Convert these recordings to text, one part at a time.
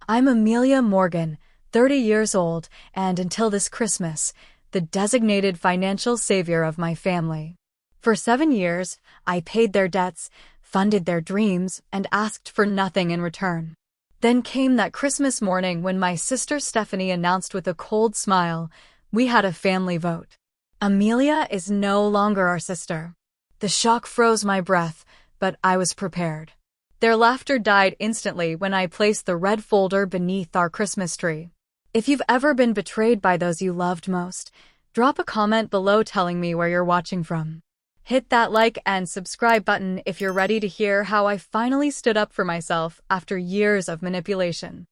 I'm Amelia Morgan, 30 years old, and until this Christmas, the designated financial savior of my family. For 7 years, I paid their debts, funded their dreams, and asked for nothing in return. Then came that Christmas morning when my sister Stephanie announced with a cold smile, we had a family vote. Amelia is no longer our sister. The shock froze my breath, but I was prepared. Their laughter died instantly when I placed the red folder beneath our Christmas tree. If you've ever been betrayed by those you loved most, drop a comment below telling me where you're watching from. Hit that like and subscribe button if you're ready to hear how I finally stood up for myself after years of manipulation.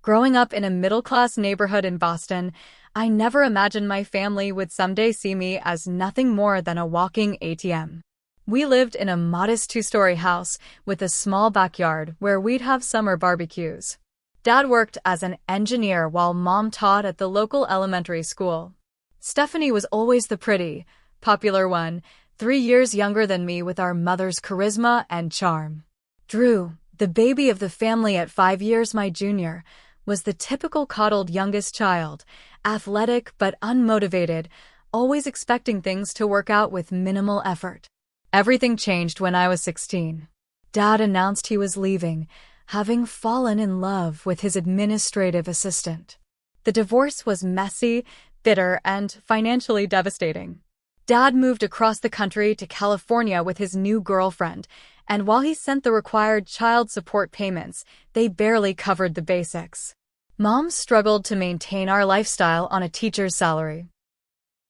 Growing up in a middle-class neighborhood in Boston, I never imagined my family would someday see me as nothing more than a walking ATM. We lived in a modest 2-story house with a small backyard where we'd have summer barbecues. Dad worked as an engineer while Mom taught at the local elementary school. Stephanie was always the pretty, popular one, 3 years younger than me with our mother's charisma and charm. Drew, the baby of the family at 5 years my junior, was the typical coddled youngest child, athletic but unmotivated, always expecting things to work out with minimal effort. Everything changed when I was 16. Dad announced he was leaving, having fallen in love with his administrative assistant. The divorce was messy, bitter, and financially devastating. Dad moved across the country to California with his new girlfriend, and while he sent the required child support payments, they barely covered the basics. Mom struggled to maintain our lifestyle on a teacher's salary.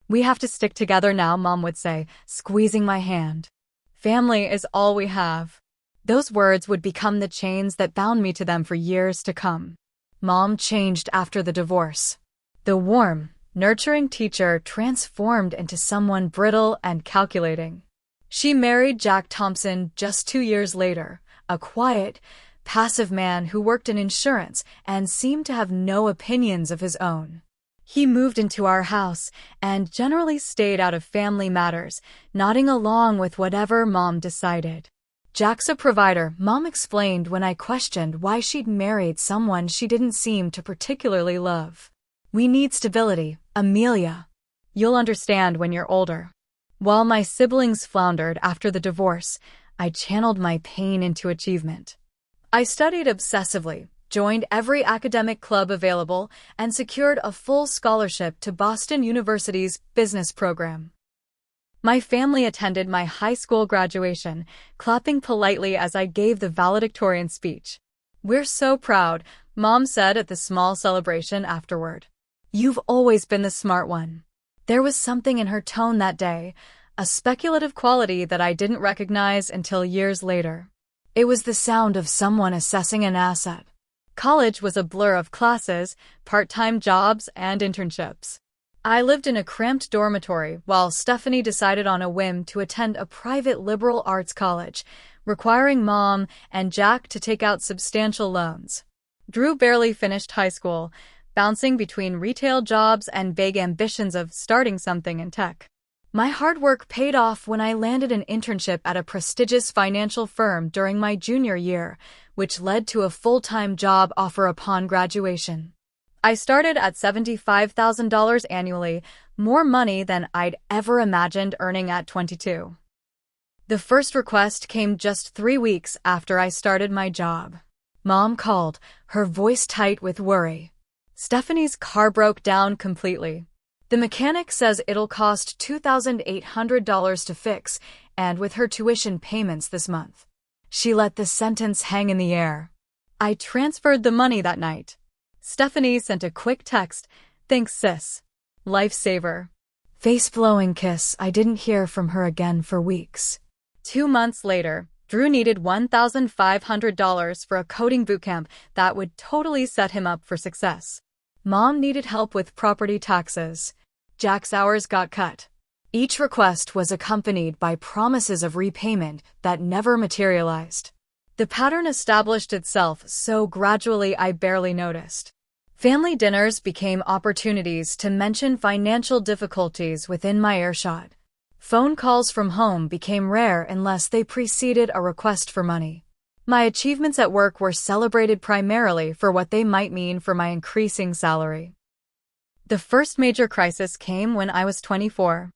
"We have to stick together now," Mom would say, squeezing my hand. "Family is all we have." Those words would become the chains that bound me to them for years to come. Mom changed after the divorce. The warm, nurturing teacher transformed into someone brittle and calculating. She married Jack Thompson just 2 years later, a quiet, passive man who worked in insurance and seemed to have no opinions of his own. He moved into our house and generally stayed out of family matters, nodding along with whatever Mom decided. "Jack's a provider," Mom explained when I questioned why she'd married someone she didn't seem to particularly love. "We need stability, Amelia. You'll understand when you're older." While my siblings floundered after the divorce, I channeled my pain into achievement. I studied obsessively, joined every academic club available, and secured a full scholarship to Boston University's business program. My family attended my high school graduation, clapping politely as I gave the valedictorian speech. "We're so proud," Mom said at the small celebration afterward. "You've always been the smart one." There was something in her tone that day, a speculative quality that I didn't recognize until years later. It was the sound of someone assessing an asset. College was a blur of classes, part-time jobs, and internships. I lived in a cramped dormitory while Stephanie decided on a whim to attend a private liberal arts college, requiring Mom and Jack to take out substantial loans. Drew barely finished high school, bouncing between retail jobs and vague ambitions of starting something in tech. My hard work paid off when I landed an internship at a prestigious financial firm during my junior year, which led to a full-time job offer upon graduation. I started at $75,000 annually, more money than I'd ever imagined earning at 22. The first request came just 3 weeks after I started my job. Mom called, her voice tight with worry. "Stephanie's car broke down completely. The mechanic says it'll cost $2,800 to fix, and with her tuition payments this month." She let the sentence hang in the air. I transferred the money that night. Stephanie sent a quick text, "Thanks, sis. Lifesaver." Face-blowing kiss. I didn't hear from her again for weeks. 2 months later, Drew needed $1,500 for a coding bootcamp that would totally set him up for success. Mom needed help with property taxes. Jack's hours got cut. Each request was accompanied by promises of repayment that never materialized. The pattern established itself so gradually I barely noticed. Family dinners became opportunities to mention financial difficulties within my earshot. Phone calls from home became rare unless they preceded a request for money. My achievements at work were celebrated primarily for what they might mean for my increasing salary. The first major crisis came when I was 24.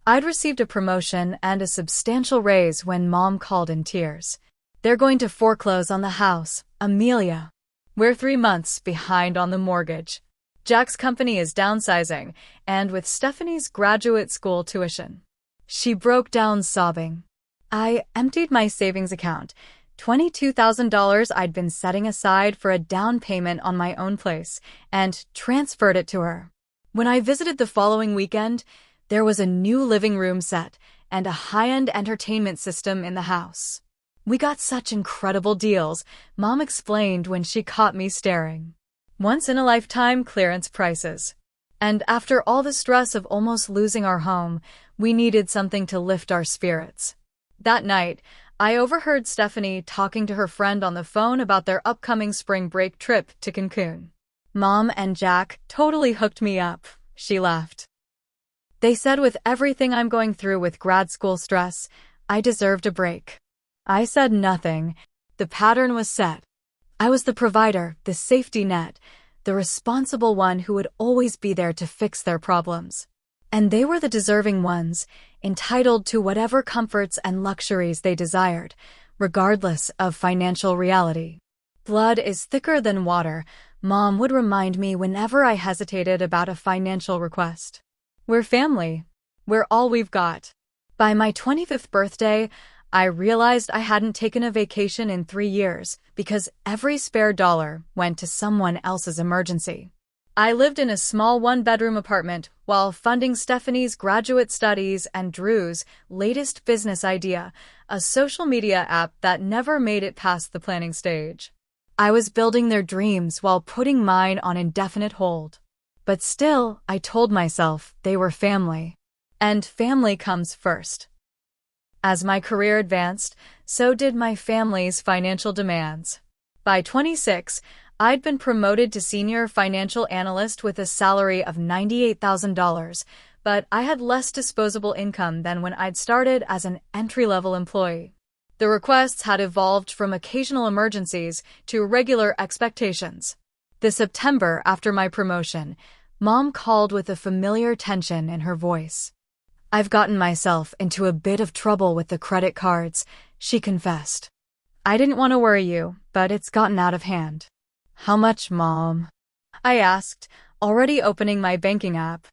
I'd received a promotion and a substantial raise when Mom called in tears. "They're going to foreclose on the house, Amelia. We're 3 months behind on the mortgage. Jack's company is downsizing, and with Stephanie's graduate school tuition." She broke down sobbing. I emptied my savings account, $22,000 I'd been setting aside for a down payment on my own place, and transferred it to her. When I visited the following weekend, there was a new living room set and a high-end entertainment system in the house. "We got such incredible deals," Mom explained when she caught me staring. "Once-in-a-lifetime clearance prices." And after all the stress of almost losing our home, we needed something to lift our spirits. That night, I overheard Stephanie talking to her friend on the phone about their upcoming spring break trip to Cancun. "Mom and Jack totally hooked me up," she laughed. "They said with everything I'm going through with grad school stress, I deserved a break." I said nothing. The pattern was set. I was the provider, the safety net, the responsible one who would always be there to fix their problems. And they were the deserving ones, entitled to whatever comforts and luxuries they desired, regardless of financial reality. "Blood is thicker than water," Mom would remind me whenever I hesitated about a financial request. "We're family. We're all we've got." By my 25th birthday, I realized I hadn't taken a vacation in 3 years because every spare dollar went to someone else's emergency. I lived in a small one-bedroom apartment while funding Stephanie's graduate studies and Drew's latest business idea, a social media app that never made it past the planning stage. I was building their dreams while putting mine on indefinite hold. But still, I told myself they were family. And family comes first. As my career advanced, so did my family's financial demands. By 26, I'd been promoted to senior financial analyst with a salary of $98,000, but I had less disposable income than when I'd started as an entry-level employee. The requests had evolved from occasional emergencies to regular expectations. The September after my promotion, Mom called with a familiar tension in her voice. "I've gotten myself into a bit of trouble with the credit cards," she confessed. "I didn't want to worry you, but it's gotten out of hand." "How much, Mom?" I asked, already opening my banking app.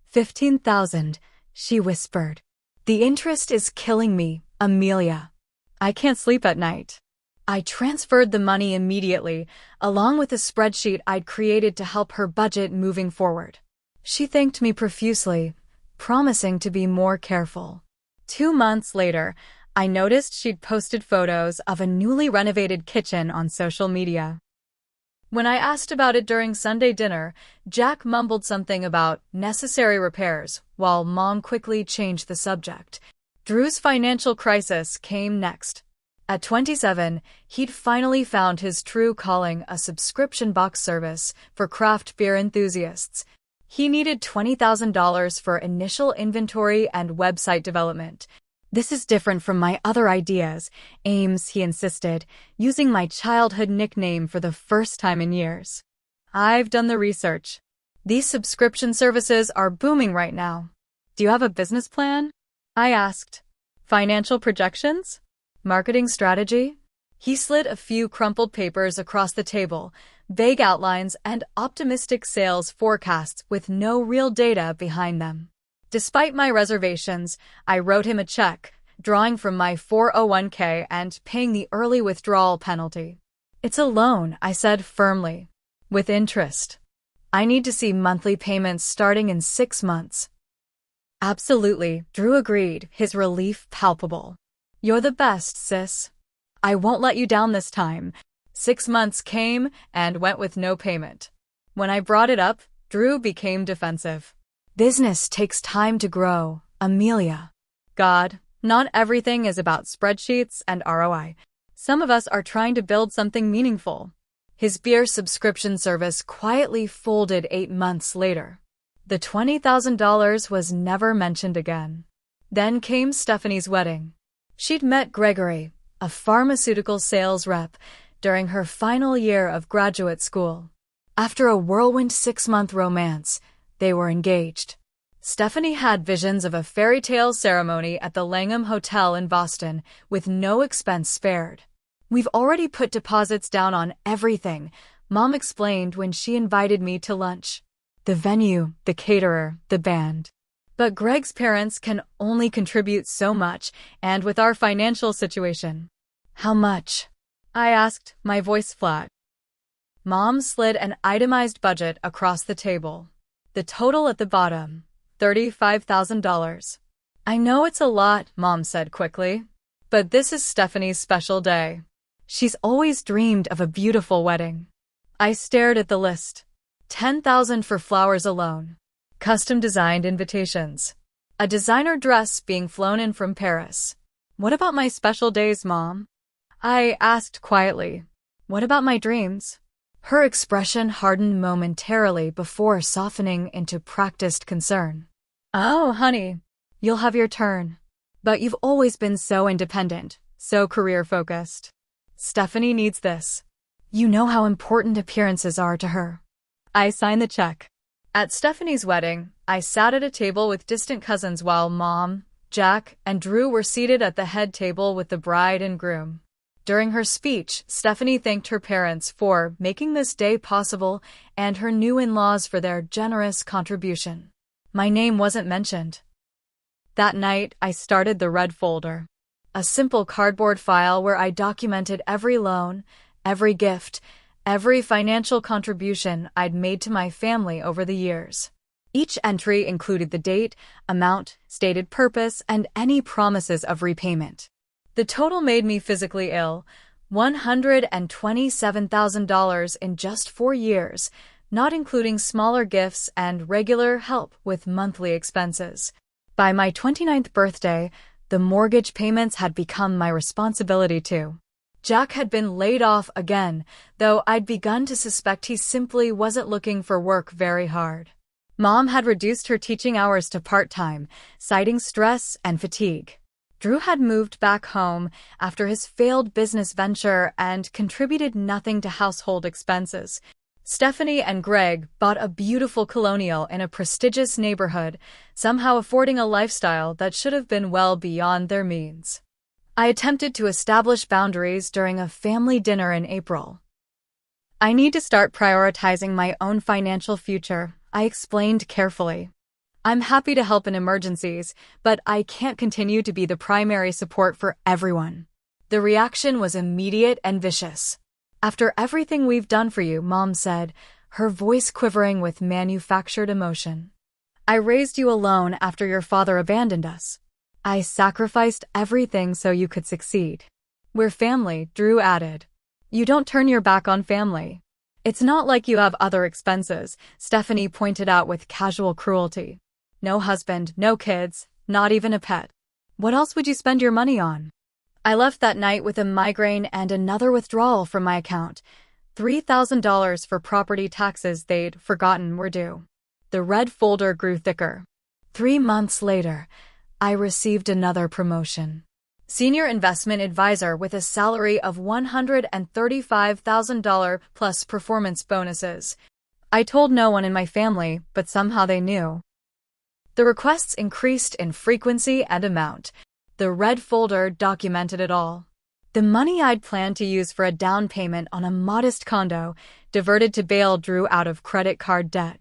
$15,000, she whispered. "The interest is killing me, Amelia. I can't sleep at night." I transferred the money immediately, along with a spreadsheet I'd created to help her budget moving forward. She thanked me profusely, promising to be more careful. 2 months later, I noticed she'd posted photos of a newly renovated kitchen on social media. When I asked about it during Sunday dinner, Jack mumbled something about necessary repairs, while Mom quickly changed the subject. Drew's financial crisis came next. At 27, he'd finally found his true calling, a subscription box service for craft beer enthusiasts. He needed $20,000 for initial inventory and website development. "This is different from my other ideas, Ames," he insisted, using my childhood nickname for the first time in years. "I've done the research. These subscription services are booming right now. Do you have a business plan?" I asked. "Financial projections? Marketing strategy?" He slid a few crumpled papers across the table, vague outlines and optimistic sales forecasts with no real data behind them. Despite my reservations, I wrote him a check, drawing from my 401k and paying the early withdrawal penalty. "It's a loan," I said firmly. "With interest. I need to see monthly payments starting in 6 months." "Absolutely," Drew agreed, his relief palpable. "You're the best, sis. I won't let you down this time." 6 months came and went with no payment. When I brought it up, Drew became defensive. "Business takes time to grow, Amelia." "God, not everything is about spreadsheets and ROI. Some of us are trying to build something meaningful." His beer subscription service quietly folded 8 months later. The $20,000 was never mentioned again. Then came Stephanie's wedding. She'd met Gregory, a pharmaceutical sales rep, during her final year of graduate school. After a whirlwind 6-month romance, they were engaged. Stephanie had visions of a fairy tale ceremony at the Langham Hotel in Boston, with no expense spared. "We've already put deposits down on everything," Mom explained when she invited me to lunch. "The venue, the caterer, the band. But Greg's parents can only contribute so much, and with our financial situation." "How much?" I asked, my voice flat. Mom slid an itemized budget across the table. The total at the bottom, $35,000. "I know it's a lot," Mom said quickly, "but this is Stephanie's special day. She's always dreamed of a beautiful wedding." I stared at the list. $10,000 for flowers alone. Custom-designed invitations. A designer dress being flown in from Paris. "What about my special days, Mom?" I asked quietly. "What about my dreams?" Her expression hardened momentarily before softening into practiced concern. "Oh, honey, you'll have your turn. But you've always been so independent, so career-focused. Stephanie needs this. You know how important appearances are to her." I signed the check. At Stephanie's wedding, I sat at a table with distant cousins while Mom, Jack, and Drew were seated at the head table with the bride and groom. During her speech, Stephanie thanked her parents for making this day possible and her new in-laws for their generous contribution. My name wasn't mentioned. That night, I started the red folder, a simple cardboard file where I documented every loan, every gift, every financial contribution I'd made to my family over the years. Each entry included the date, amount, stated purpose, and any promises of repayment. The total made me physically ill, $127,000 in just 4 years, not including smaller gifts and regular help with monthly expenses. By my 29th birthday, the mortgage payments had become my responsibility too. Jack had been laid off again, though I'd begun to suspect he simply wasn't looking for work very hard. Mom had reduced her teaching hours to part-time, citing stress and fatigue. Drew had moved back home after his failed business venture and contributed nothing to household expenses. Stephanie and Greg bought a beautiful colonial in a prestigious neighborhood, somehow affording a lifestyle that should have been well beyond their means. I attempted to establish boundaries during a family dinner in April. "I need to start prioritizing my own financial future," I explained carefully. "I'm happy to help in emergencies, but I can't continue to be the primary support for everyone." The reaction was immediate and vicious. "After everything we've done for you," Mom said, her voice quivering with manufactured emotion. "I raised you alone after your father abandoned us. I sacrificed everything so you could succeed. We're family," Drew added. "You don't turn your back on family. It's not like you have other expenses," Stephanie pointed out with casual cruelty. "No husband, no kids, not even a pet. What else would you spend your money on?" I left that night with a migraine and another withdrawal from my account. $3,000 for property taxes they'd forgotten were due. The red folder grew thicker. 3 months later, I received another promotion. Senior investment advisor with a salary of $135,000 plus performance bonuses. I told no one in my family, but somehow they knew. The requests increased in frequency and amount. The red folder documented it all. The money I'd planned to use for a down payment on a modest condo diverted to bail Drew out of credit card debt.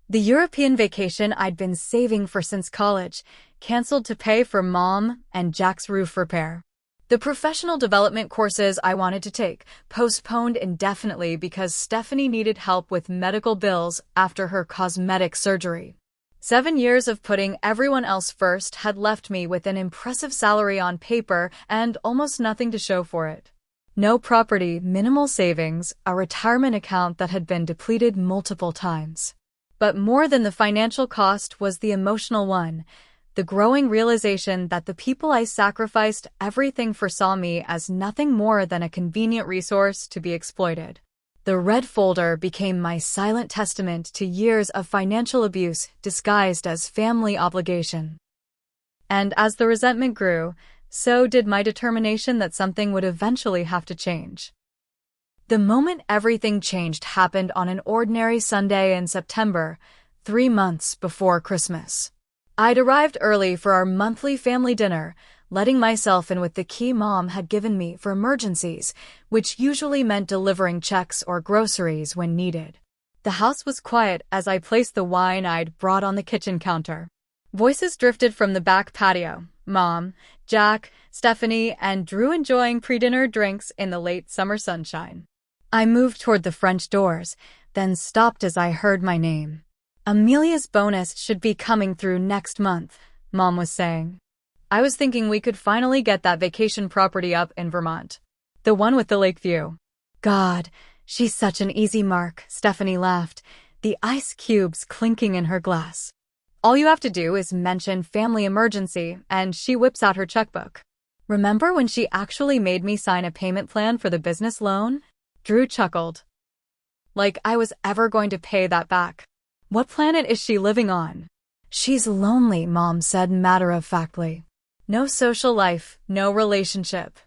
The European vacation I'd been saving for since college canceled to pay for Mom and Jack's roof repair. The professional development courses I wanted to take postponed indefinitely because Stephanie needed help with medical bills after her cosmetic surgery. 7 years of putting everyone else first had left me with an impressive salary on paper and almost nothing to show for it. No property, minimal savings, a retirement account that had been depleted multiple times. But more than the financial cost was the emotional one, the growing realization that the people I sacrificed everything for saw me as nothing more than a convenient resource to be exploited. The red folder became my silent testament to years of financial abuse disguised as family obligation. And as the resentment grew, So did my determination that something would eventually have to change. The moment everything changed happened on an ordinary Sunday in September, 3 months before Christmas. I'd arrived early for our monthly family dinner, letting myself in with the key Mom had given me for emergencies, which usually meant delivering checks or groceries when needed. The house was quiet as I placed the wine I'd brought on the kitchen counter. Voices drifted from the back patio. Mom, Jack, Stephanie, and Drew enjoying pre-dinner drinks in the late summer sunshine. I moved toward the French doors, then stopped as I heard my name. Amelia's bonus should be coming through next month, Mom was saying. I was thinking we could finally get that vacation property up in Vermont. The one with the lake view. God, she's such an easy mark, Stephanie laughed, the ice cubes clinking in her glass. All you have to do is mention family emergency, and she whips out her checkbook. Remember when she actually made me sign a payment plan for the business loan? Drew chuckled. Like I was ever going to pay that back. What planet is she living on? She's lonely, Mom said matter-of-factly. No social life, no relationship.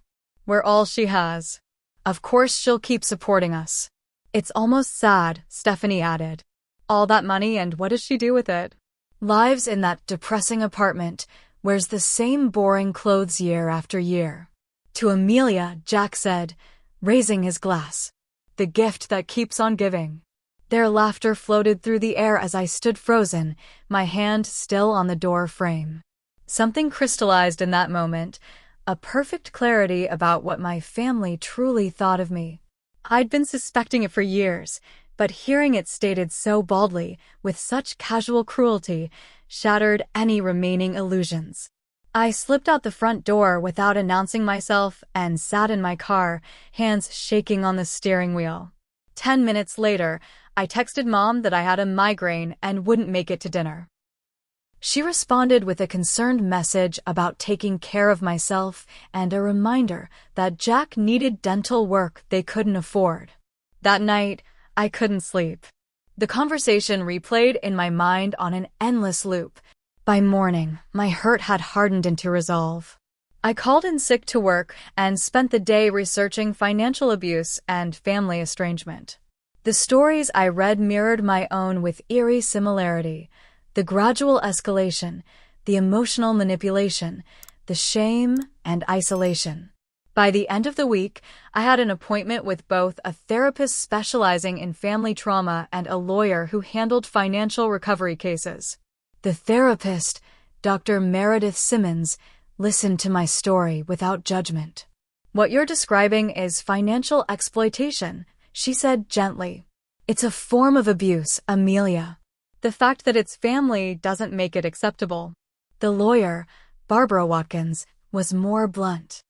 We're all she has. Of course she'll keep supporting us. It's almost sad, Stephanie added. All that money, and what does she do with it? Lives in that depressing apartment, wears the same boring clothes year after year. To Amelia, Jack said, raising his glass. The gift that keeps on giving. Their laughter floated through the air as I stood frozen, my hand still on the door frame. Something crystallized in that moment, a perfect clarity about what my family truly thought of me. I'd been suspecting it for years, but hearing it stated so baldly, with such casual cruelty, shattered any remaining illusions. I slipped out the front door without announcing myself and sat in my car, hands shaking on the steering wheel. 10 minutes later, I texted Mom that I had a migraine and wouldn't make it to dinner. She responded with a concerned message about taking care of myself and a reminder that Jack needed dental work they couldn't afford. That night, I couldn't sleep. The conversation replayed in my mind on an endless loop. By morning, my hurt had hardened into resolve. I called in sick to work and spent the day researching financial abuse and family estrangement. The stories I read mirrored my own with eerie similarity. The gradual escalation, the emotional manipulation, the shame and isolation. By the end of the week, I had an appointment with both a therapist specializing in family trauma and a lawyer who handled financial recovery cases. The therapist, Dr. Meredith Simmons, listened to my story without judgment. What you're describing is financial exploitation, she said gently. It's a form of abuse, Amelia. The fact that it's family doesn't make it acceptable. The lawyer, Barbara Watkins, was more blunt.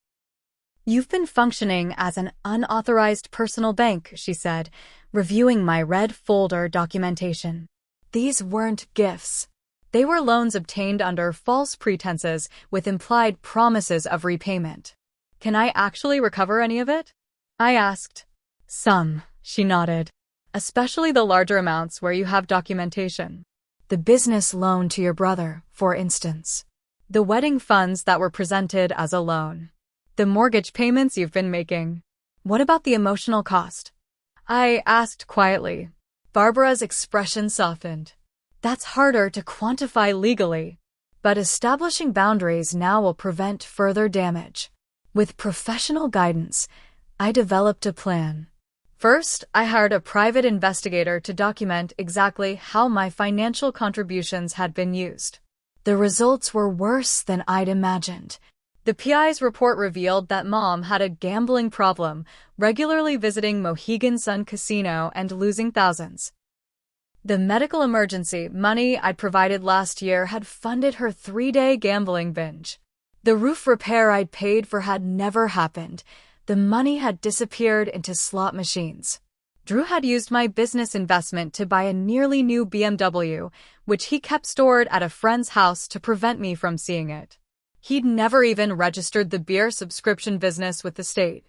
You've been functioning as an unauthorized personal bank, she said, reviewing my red folder documentation. These weren't gifts. They were loans obtained under false pretenses with implied promises of repayment. Can I actually recover any of it? I asked. Some, she nodded. Especially the larger amounts where you have documentation. The business loan to your brother, for instance. The wedding funds that were presented as a loan. The mortgage payments you've been making. What about the emotional cost? I asked quietly. Barbara's expression softened. That's harder to quantify legally, but establishing boundaries now will prevent further damage. With professional guidance, I developed a plan. First, I hired a private investigator to document exactly how my financial contributions had been used. The results were worse than I'd imagined. The PI's report revealed that Mom had a gambling problem, regularly visiting Mohegan Sun Casino and losing thousands. The medical emergency money I'd provided last year had funded her 3-day gambling binge. The roof repair I'd paid for had never happened. The money had disappeared into slot machines. Drew had used my business investment to buy a nearly new BMW, which he kept stored at a friend's house to prevent me from seeing it. He'd never even registered the beer subscription business with the state.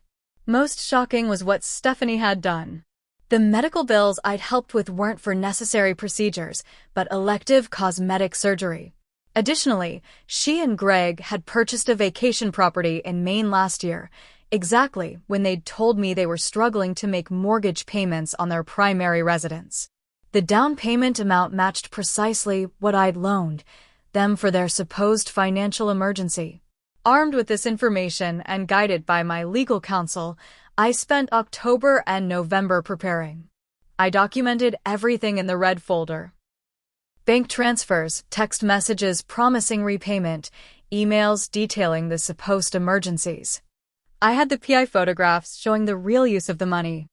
Most shocking was what Stephanie had done. The medical bills I'd helped with weren't for necessary procedures, but elective cosmetic surgery. Additionally, she and Greg had purchased a vacation property in Maine last year, exactly when they'd told me they were struggling to make mortgage payments on their primary residence. The down payment amount matched precisely what I'd loaned them for their supposed financial emergency. Armed with this information and guided by my legal counsel, I spent October and November preparing. I documented everything in the red folder. Bank transfers, text messages promising repayment, emails detailing the supposed emergencies. I had the PI photographs showing the real use of the money.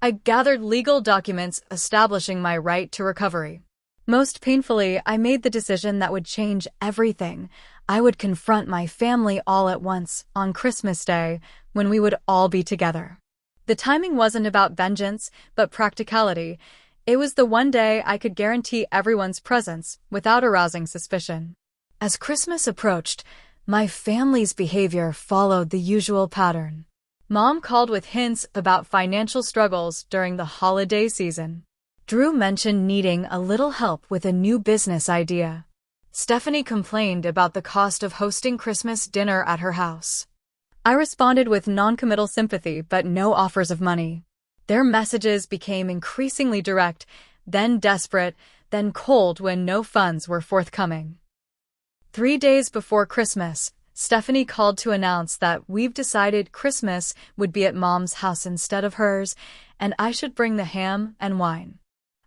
I gathered legal documents establishing my right to recovery. Most painfully, I made the decision that would change everything. I would confront my family all at once on Christmas Day, when we would all be together. The timing wasn't about vengeance, but practicality. It was the one day I could guarantee everyone's presence without arousing suspicion. As Christmas approached, my family's behavior followed the usual pattern. Mom called with hints about financial struggles during the holiday season. Drew mentioned needing a little help with a new business idea. Stephanie complained about the cost of hosting Christmas dinner at her house. I responded with non-committal sympathy but no offers of money. Their messages became increasingly direct, then desperate, then cold when no funds were forthcoming. 3 days before Christmas, Stephanie called to announce that we've decided Christmas would be at Mom's house instead of hers, and I should bring the ham and wine.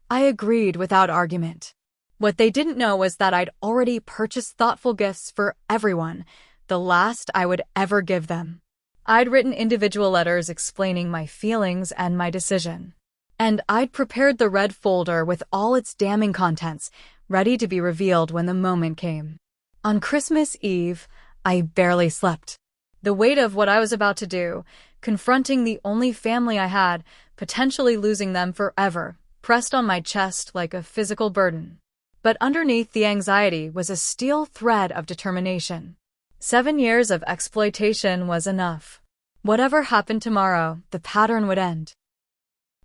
I agreed without argument. What they didn't know was that I'd already purchased thoughtful gifts for everyone, the last I would ever give them. I'd written individual letters explaining my feelings and my decision. And I'd prepared the red folder with all its damning contents, ready to be revealed when the moment came. On Christmas Eve, I barely slept. The weight of what I was about to do, confronting the only family I had, potentially losing them forever, pressed on my chest like a physical burden. But underneath the anxiety was a steel thread of determination. 7 years of exploitation was enough. Whatever happened tomorrow, the pattern would end.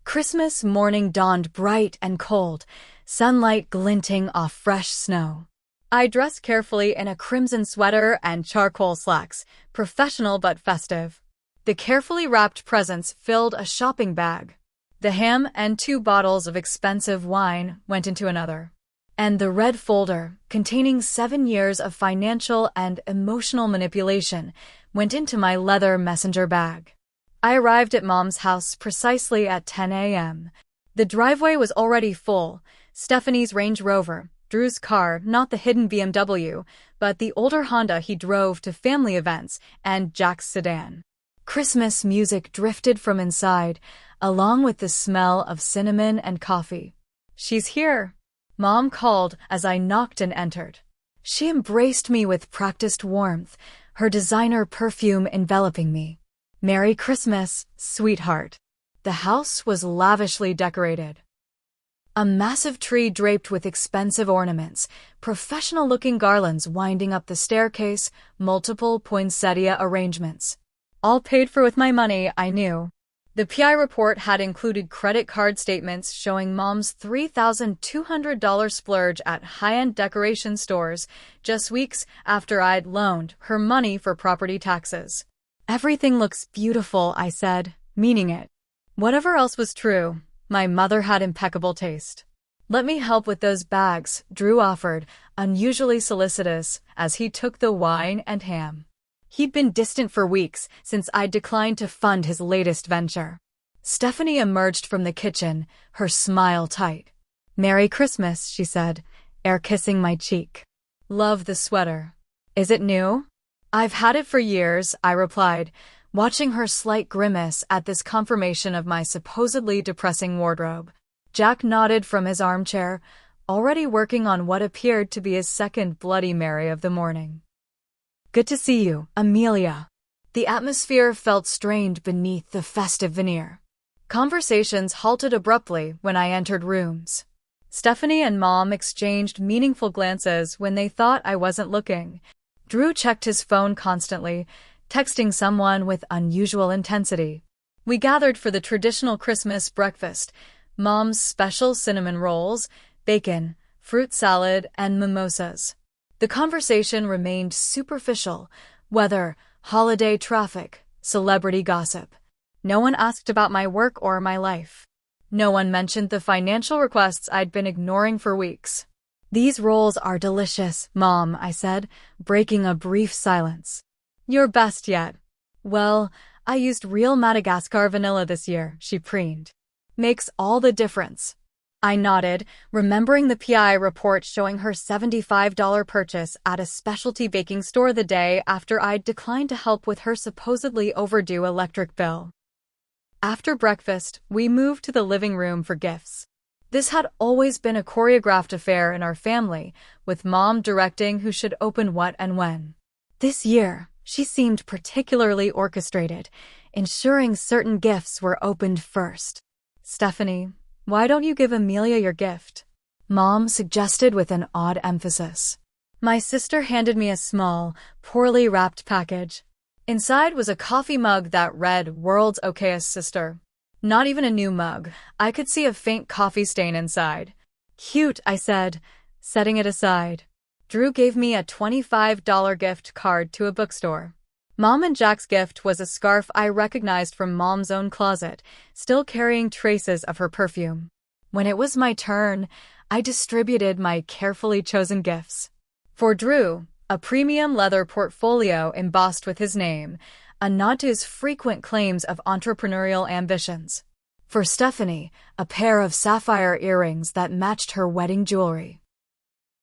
Christmas morning dawned bright and cold, sunlight glinting off fresh snow. I dressed carefully in a crimson sweater and charcoal slacks, professional but festive. The carefully wrapped presents filled a shopping bag. The ham and 2 bottles of expensive wine went into another. And the red folder, containing 7 years of financial and emotional manipulation, went into my leather messenger bag. I arrived at Mom's house precisely at 10 a.m. The driveway was already full. Stephanie's Range Rover, Drew's car, not the hidden BMW, but the older Honda he drove to family events, and Jack's sedan. Christmas music drifted from inside, along with the smell of cinnamon and coffee. "She's here," Mom called as I knocked and entered. She embraced me with practiced warmth, her designer perfume enveloping me. "Merry Christmas, sweetheart." The house was lavishly decorated. A massive tree draped with expensive ornaments, professional-looking garlands winding up the staircase, multiple poinsettia arrangements. All paid for with my money, I knew. The PI report had included credit card statements showing Mom's $3,200 splurge at high-end decoration stores just weeks after I'd loaned her money for property taxes. "Everything looks beautiful," I said, meaning it. Whatever else was true, my mother had impeccable taste. "Let me help with those bags," Drew offered, unusually solicitous, as he took the wine and ham. He'd been distant for weeks since I'd declined to fund his latest venture. Stephanie emerged from the kitchen, her smile tight. "Merry Christmas," she said, air-kissing my cheek. "Love the sweater. Is it new?" "I've had it for years," I replied, watching her slight grimace at this confirmation of my supposedly depressing wardrobe. Jack nodded from his armchair, already working on what appeared to be his second Bloody Mary of the morning. "Good to see you, Amelia." The atmosphere felt strained beneath the festive veneer. Conversations halted abruptly when I entered rooms. Stephanie and Mom exchanged meaningful glances when they thought I wasn't looking. Drew checked his phone constantly, texting someone with unusual intensity. We gathered for the traditional Christmas breakfast, Mom's special cinnamon rolls, bacon, fruit salad, and mimosas. The conversation remained superficial: weather, holiday traffic, celebrity gossip. No one asked about my work or my life. No one mentioned the financial requests I'd been ignoring for weeks. "These rolls are delicious, Mom," I said, breaking a brief silence. "Your best yet." "Well, I used real Madagascar vanilla this year," she preened. "Makes all the difference." I nodded, remembering the PI report showing her $75 purchase at a specialty baking store the day after I'd declined to help with her supposedly overdue electric bill. After breakfast, we moved to the living room for gifts. This had always been a choreographed affair in our family, with Mom directing who should open what and when. This year, she seemed particularly orchestrated, ensuring certain gifts were opened first. "Stephanie, why don't you give Amelia your gift?" Mom suggested with an odd emphasis. My sister handed me a small, poorly wrapped package. Inside was a coffee mug that read "World's Okayest Sister." Not even a new mug. I could see a faint coffee stain inside. "Cute," I said, setting it aside. Drew gave me a $25 gift card to a bookstore. Mom and Jack's gift was a scarf I recognized from Mom's own closet, still carrying traces of her perfume. When it was my turn, I distributed my carefully chosen gifts. For Drew, a premium leather portfolio embossed with his name, a nod to his frequent claims of entrepreneurial ambitions. For Stephanie, a pair of sapphire earrings that matched her wedding jewelry.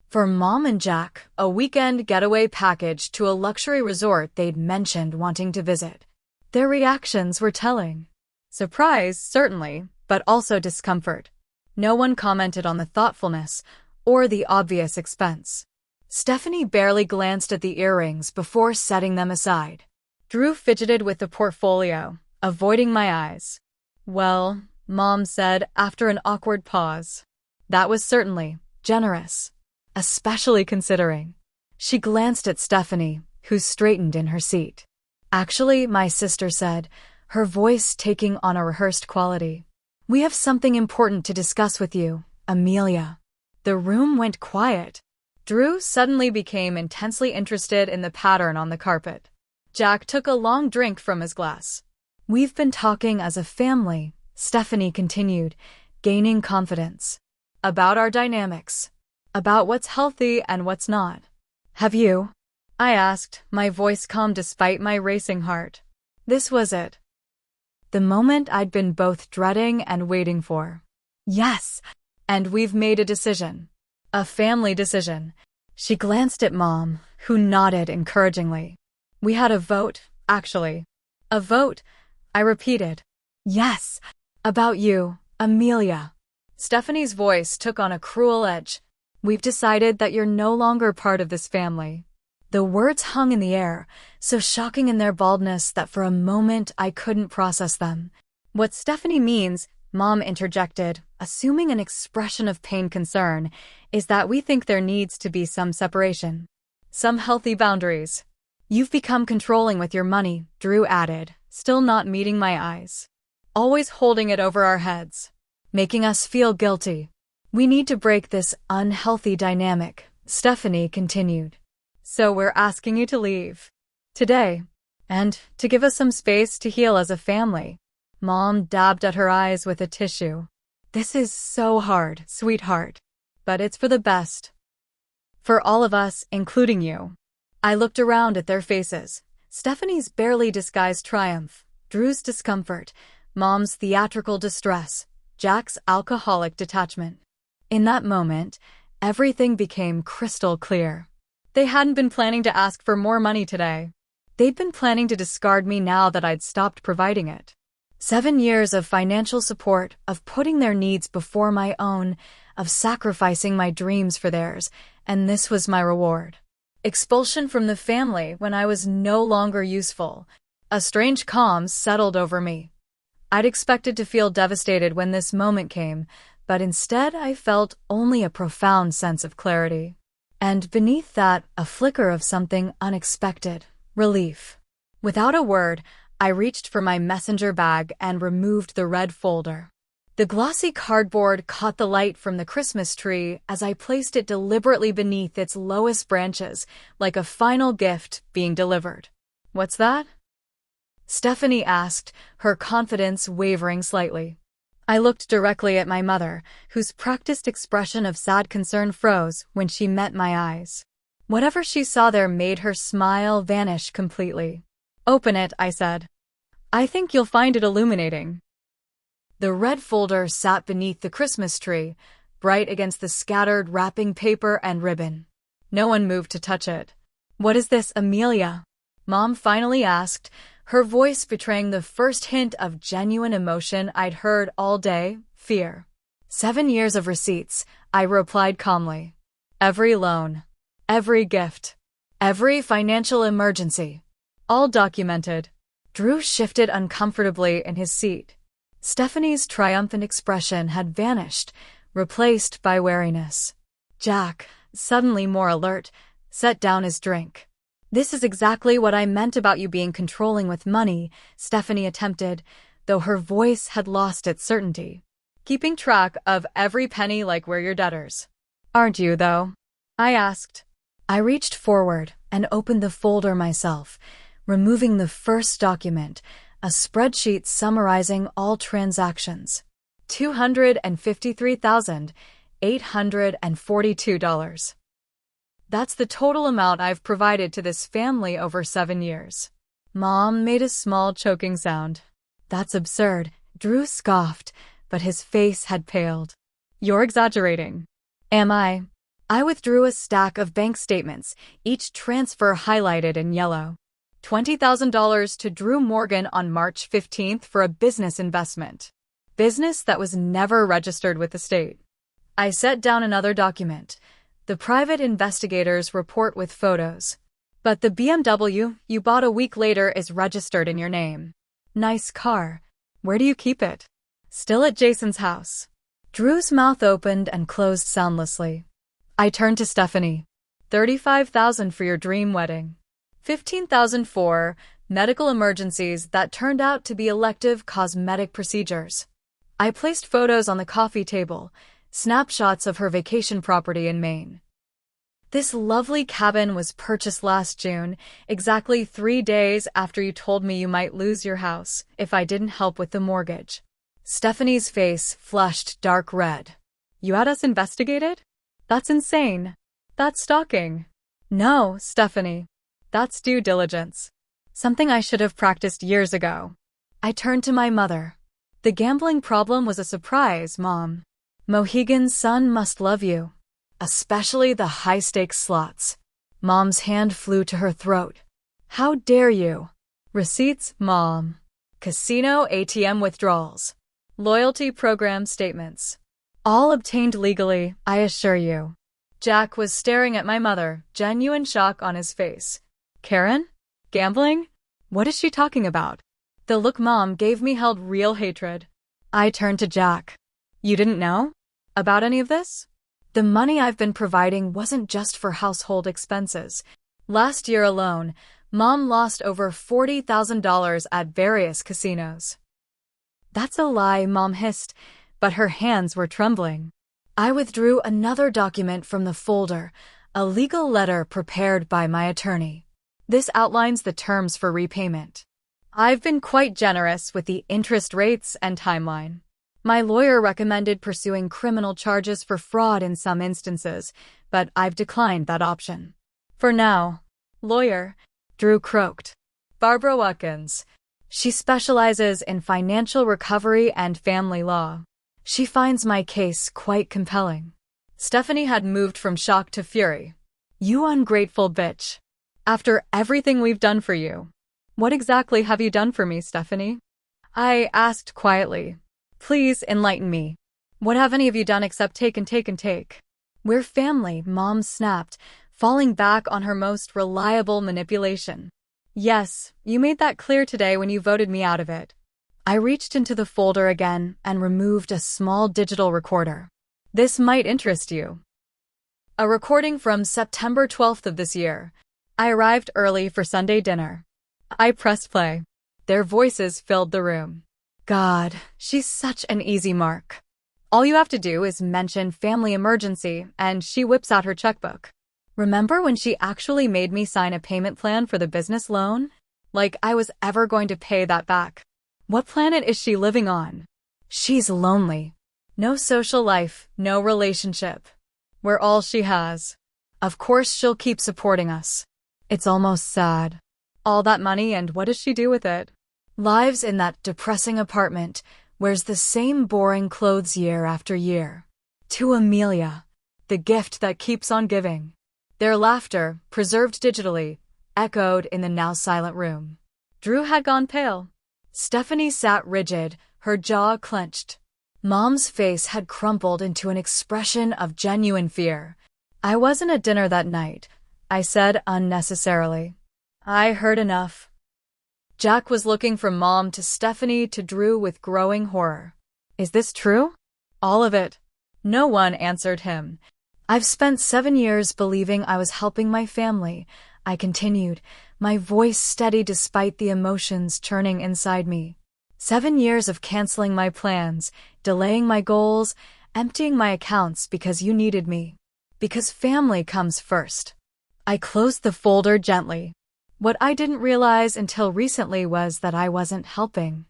For Mom and Jack, a weekend getaway package to a luxury resort they'd mentioned wanting to visit. Their reactions were telling. Surprise, certainly, but also discomfort. No one commented on the thoughtfulness or the obvious expense. Stephanie barely glanced at the earrings before setting them aside. Drew fidgeted with the portfolio, avoiding my eyes. "Well," Mom said after an awkward pause. "That was certainly generous. Especially considering." She glanced at Stephanie, who straightened in her seat. "Actually," my sister said, her voice taking on a rehearsed quality, "we have something important to discuss with you, Amelia." The room went quiet. Drew suddenly became intensely interested in the pattern on the carpet. Jack took a long drink from his glass. "We've been talking as a family," Stephanie continued, gaining confidence. "About our dynamics. About what's healthy and what's not." "Have you?" I asked, my voice calm despite my racing heart. This was it. The moment I'd been both dreading and waiting for. "Yes, and we've made a decision. A family decision." She glanced at Mom, who nodded encouragingly. "We had a vote, actually." "A vote?" I repeated. "Yes, about you, Amelia." Stephanie's voice took on a cruel edge. "We've decided that you're no longer part of this family." The words hung in the air, so shocking in their baldness that for a moment I couldn't process them. "What Stephanie means," Mom interjected, assuming an expression of pained concern, "is that we think there needs to be some separation. Some healthy boundaries." "You've become controlling with your money," Drew added, still not meeting my eyes. "Always holding it over our heads. Making us feel guilty. We need to break this unhealthy dynamic," Stephanie continued. "So we're asking you to leave. Today. And to give us some space to heal as a family." Mom dabbed at her eyes with a tissue. "This is so hard, sweetheart. But it's for the best. For all of us, including you." I looked around at their faces. Stephanie's barely disguised triumph, Drew's discomfort, Mom's theatrical distress, Jack's alcoholic detachment. In that moment, everything became crystal clear. They hadn't been planning to ask for more money today. They'd been planning to discard me now that I'd stopped providing it. 7 years of financial support, of putting their needs before my own, of sacrificing my dreams for theirs, and this was my reward. Expulsion from the family when I was no longer useful. A strange calm settled over me. I'd expected to feel devastated when this moment came, but instead I felt only a profound sense of clarity. And beneath that, a flicker of something unexpected, relief. Without a word, I reached for my messenger bag and removed the red folder. The glossy cardboard caught the light from the Christmas tree as I placed it deliberately beneath its lowest branches, like a final gift being delivered. "What's that?" Stephanie asked, her confidence wavering slightly. I looked directly at my mother, whose practiced expression of sad concern froze when she met my eyes. Whatever she saw there made her smile vanish completely. "Open it," I said. "I think you'll find it illuminating." The red folder sat beneath the Christmas tree, bright against the scattered wrapping paper and ribbon. No one moved to touch it. "What is this, Amelia?" Mom finally asked, her voice betraying the first hint of genuine emotion I'd heard all day: fear. 7 years of receipts, I replied calmly. Every loan, every gift, every financial emergency. All documented. Drew shifted uncomfortably in his seat. Stephanie's triumphant expression had vanished, replaced by wariness. Jack, suddenly more alert, set down his drink. "This is exactly what I meant about you being controlling with money," Stephanie attempted, though her voice had lost its certainty. "Keeping track of every penny like we're your debtors." "Aren't you, though?" I asked. I reached forward and opened the folder myself, removing the first document, a spreadsheet summarizing all transactions. $253,842. That's the total amount I've provided to this family over 7 years. Mom made a small choking sound. "That's absurd," Drew scoffed, but his face had paled. "You're exaggerating." "Am I?" I withdrew a stack of bank statements, each transfer highlighted in yellow. $20,000 to Drew Morgan on March 15th for a business investment. Business that was never registered with the state. I set down another document. The private investigator's report with photos. "But the BMW you bought a week later is registered in your name." "Nice car. Where do you keep it?" "Still at Jason's house." Drew's mouth opened and closed soundlessly. I turned to Stephanie. $35,000 for your dream wedding. $15,000 for medical emergencies that turned out to be elective cosmetic procedures. I placed photos on the coffee table, snapshots of her vacation property in Maine. "This lovely cabin was purchased last June, exactly 3 days after you told me you might lose your house if I didn't help with the mortgage." Stephanie's face flushed dark red. "You had us investigated? That's insane. That's stalking." "No, Stephanie. That's due diligence. Something I should have practiced years ago." I turned to my mother. "The gambling problem was a surprise, Mom. Mohegan's son must love you. Especially the high-stakes slots." Mom's hand flew to her throat. "How dare you?" "Receipts, Mom. Casino ATM withdrawals. Loyalty program statements. All obtained legally, I assure you." Jack was staring at my mother, genuine shock on his face. "Karen? Gambling? What is she talking about?" The look Mom gave me held real hatred. I turned to Jack. "You didn't know about any of this?" "The money I've been providing wasn't just for household expenses. Last year alone, Mom lost over $40,000 at various casinos." "That's a lie," Mom hissed, but her hands were trembling. I withdrew another document from the folder, a legal letter prepared by my attorney. This outlines the terms for repayment. I've been quite generous with the interest rates and timeline. My lawyer recommended pursuing criminal charges for fraud in some instances, but I've declined that option. "For now." "Lawyer," Drew croaked. "Barbara Watkins. She specializes in financial recovery and family law. She finds my case quite compelling." Stephanie had moved from shock to fury. "You ungrateful bitch. After everything we've done for you." "What exactly have you done for me, Stephanie?" I asked quietly. "Please enlighten me. What have any of you done except take and take and take?" "We're family," Mom snapped, falling back on her most reliable manipulation. "Yes, you made that clear today when you voted me out of it." I reached into the folder again and removed a small digital recorder. "This might interest you." A recording from September 12th of this year. I arrived early for Sunday dinner. I pressed play. Their voices filled the room. God, she's such an easy mark. All you have to do is mention family emergency, and she whips out her checkbook. Remember when she actually made me sign a payment plan for the business loan? Like I was ever going to pay that back. What planet is she living on? She's lonely. No social life, no relationship. We're all she has. Of course she'll keep supporting us. It's almost sad. All that money, and what does she do with it? Lives in that depressing apartment, wears the same boring clothes year after year. To Amelia, the gift that keeps on giving. Their laughter, preserved digitally, echoed in the now silent room. Drew had gone pale. Stephanie sat rigid, her jaw clenched. Mom's face had crumpled into an expression of genuine fear. I wasn't at dinner that night, I said unnecessarily. I heard enough. Jack was looking from Mom to Stephanie to Drew with growing horror. Is this true? All of it. No one answered him. I've spent 7 years believing I was helping my family, I continued, my voice steady despite the emotions churning inside me. 7 years of canceling my plans, delaying my goals, emptying my accounts because you needed me. Because family comes first. I closed the folder gently. What I didn't realize until recently was that I wasn't helping.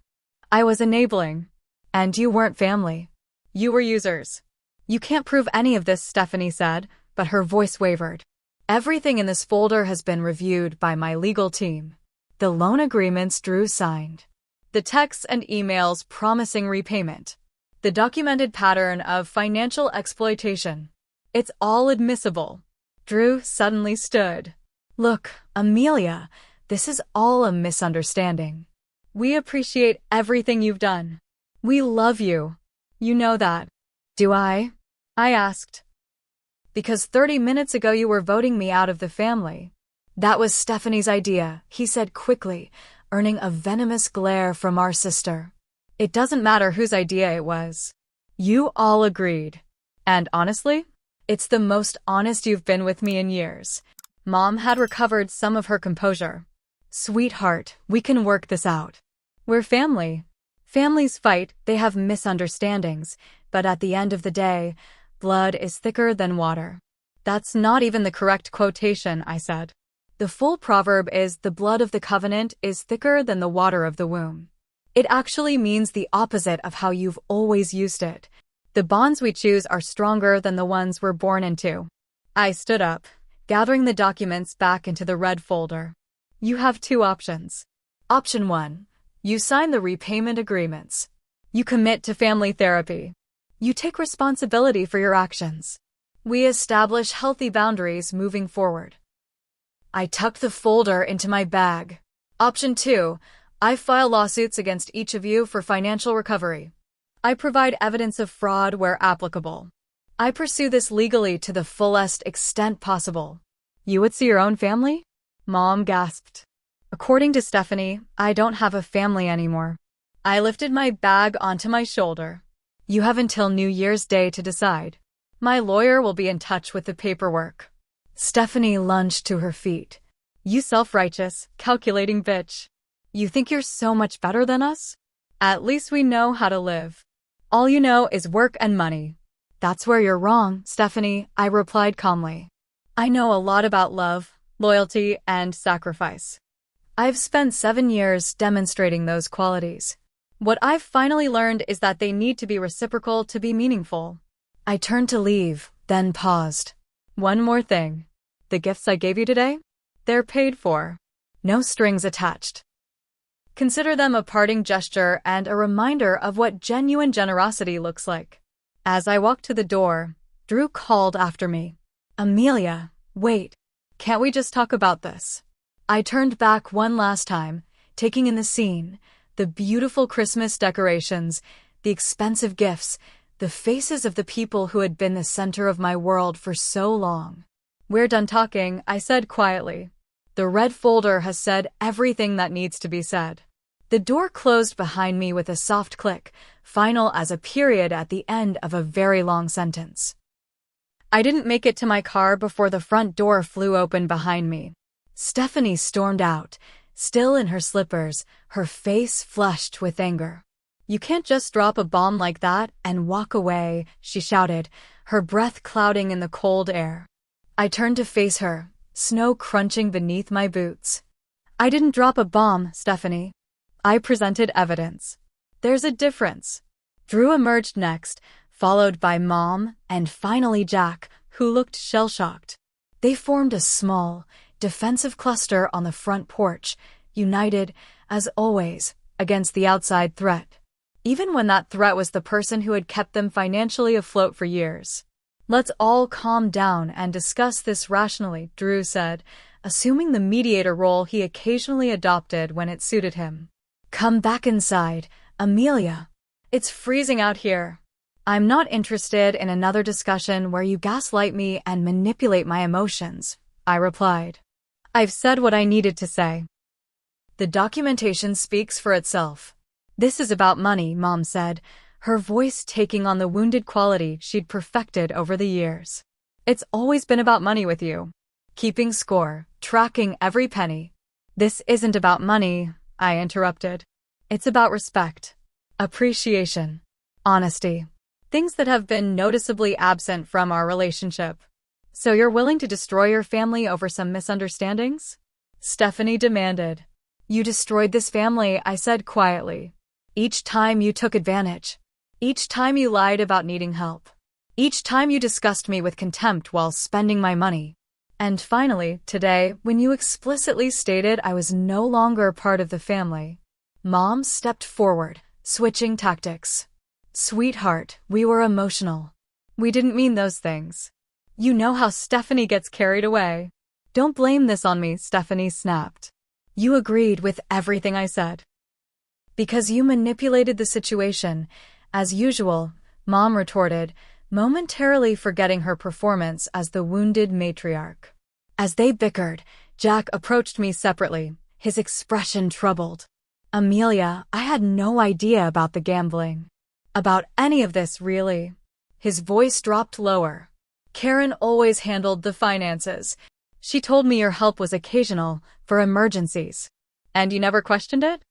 I was enabling. And you weren't family. You were users. You can't prove any of this, Stephanie said, but her voice wavered. Everything in this folder has been reviewed by my legal team. The loan agreements Drew signed. The texts and emails promising repayment. The documented pattern of financial exploitation. It's all admissible. Drew suddenly stood. Look, Amelia, this is all a misunderstanding. We appreciate everything you've done. We love you. You know that. Do I? I asked. Because 30 minutes ago you were voting me out of the family. That was Stephanie's idea, he said quickly, earning a venomous glare from our sister. It doesn't matter whose idea it was. You all agreed. And honestly, it's the most honest you've been with me in years. Mom had recovered some of her composure. Sweetheart, we can work this out. We're family. Families fight, they have misunderstandings, but at the end of the day, blood is thicker than water. That's not even the correct quotation, I said. The full proverb is the blood of the covenant is thicker than the water of the womb. It actually means the opposite of how you've always used it. The bonds we choose are stronger than the ones we're born into. I stood up, gathering the documents back into the red folder. You have 2 options. Option 1. You sign the repayment agreements. You commit to family therapy. You take responsibility for your actions. We establish healthy boundaries moving forward. I tucked the folder into my bag. Option 2. I file lawsuits against each of you for financial recovery. I provide evidence of fraud where applicable. I pursue this legally to the fullest extent possible. You would see your own family? Mom gasped. According to Stephanie, I don't have a family anymore. I lifted my bag onto my shoulder. You have until New Year's Day to decide. My lawyer will be in touch with the paperwork. Stephanie lunged to her feet. You self-righteous, calculating bitch. You think you're so much better than us? At least we know how to live. All you know is work and money. That's where you're wrong, Stephanie, I replied calmly. I know a lot about love, loyalty, and sacrifice. I've spent 7 years demonstrating those qualities. What I've finally learned is that they need to be reciprocal to be meaningful. I turned to leave, then paused. One more thing. The gifts I gave you today? They're paid for. No strings attached. Consider them a parting gesture and a reminder of what genuine generosity looks like. As I walked to the door, Drew called after me. Amelia, wait. Can't we just talk about this? I turned back one last time, taking in the scene, the beautiful Christmas decorations, the expensive gifts, the faces of the people who had been the center of my world for so long. We're done talking, I said quietly. The red folder has said everything that needs to be said. The door closed behind me with a soft click, final as a period at the end of a very long sentence. I didn't make it to my car before the front door flew open behind me. Stephanie stormed out, still in her slippers, her face flushed with anger. You can't just drop a bomb like that and walk away, she shouted, her breath clouding in the cold air. I turned to face her, snow crunching beneath my boots. I didn't drop a bomb, Stephanie. I presented evidence. There's a difference. Drew emerged next, followed by Mom, and finally Jack, who looked shell-shocked. They formed a small, defensive cluster on the front porch, united, as always, against the outside threat. Even when that threat was the person who had kept them financially afloat for years. Let's all calm down and discuss this rationally, Drew said, assuming the mediator role he occasionally adopted when it suited him. Come back inside, Amelia. It's freezing out here. I'm not interested in another discussion where you gaslight me and manipulate my emotions, I replied. I've said what I needed to say. The documentation speaks for itself. This is about money, Mom said, her voice taking on the wounded quality she'd perfected over the years. It's always been about money with you. Keeping score, tracking every penny. This isn't about money, I interrupted. It's about respect, appreciation, honesty. Things that have been noticeably absent from our relationship. So you're willing to destroy your family over some misunderstandings? Stephanie demanded. You destroyed this family, I said quietly. Each time you took advantage. Each time you lied about needing help. Each time you discussed me with contempt while spending my money. And finally, today, when you explicitly stated I was no longer part of the family. Mom stepped forward, switching tactics. Sweetheart, we were emotional. We didn't mean those things. You know how Stephanie gets carried away. Don't blame this on me, Stephanie snapped. You agreed with everything I said. Because you manipulated the situation, as usual, Mom retorted, momentarily forgetting her performance as the wounded matriarch. As they bickered, Jack approached me separately, his expression troubled. Amelia, I had no idea about the gambling. About any of this, really. His voice dropped lower. Karen always handled the finances. She told me your help was occasional, for emergencies. And you never questioned it?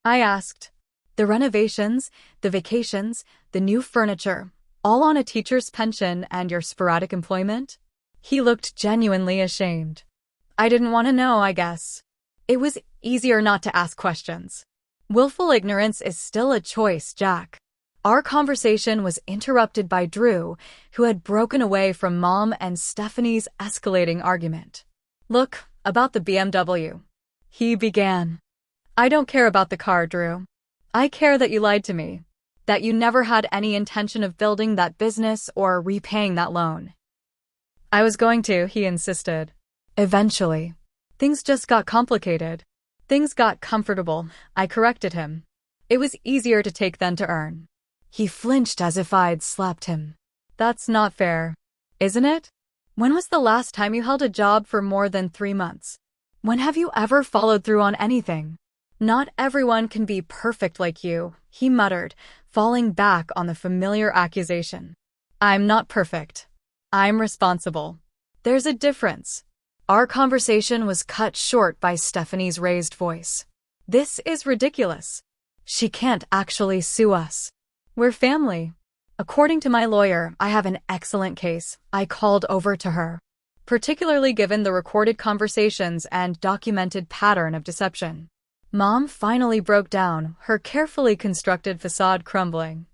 I asked. The renovations, the vacations, the new furniture, all on a teacher's pension and your sporadic employment? He looked genuinely ashamed. I didn't want to know, I guess. It was easier not to ask questions. Willful ignorance is still a choice, Jack. Our conversation was interrupted by Drew, who had broken away from Mom and Stephanie's escalating argument. Look, about the BMW. He began. I don't care about the car, Drew. I care that you lied to me. That you never had any intention of building that business or repaying that loan. I was going to, he insisted. Eventually. Things just got complicated. Things got comfortable, I corrected him. It was easier to take than to earn. He flinched as if I'd slapped him. That's not fair, isn't it? When was the last time you held a job for more than 3 months? When have you ever followed through on anything? Not everyone can be perfect like you, he muttered, falling back on the familiar accusation. I'm not perfect. I'm responsible. There's a difference. Our conversation was cut short by Stephanie's raised voice. This is ridiculous. She can't actually sue us. We're family. According to my lawyer, I have an excellent case, I called over to her. Particularly given the recorded conversations and documented pattern of deception. Mom finally broke down, her carefully constructed facade crumbling.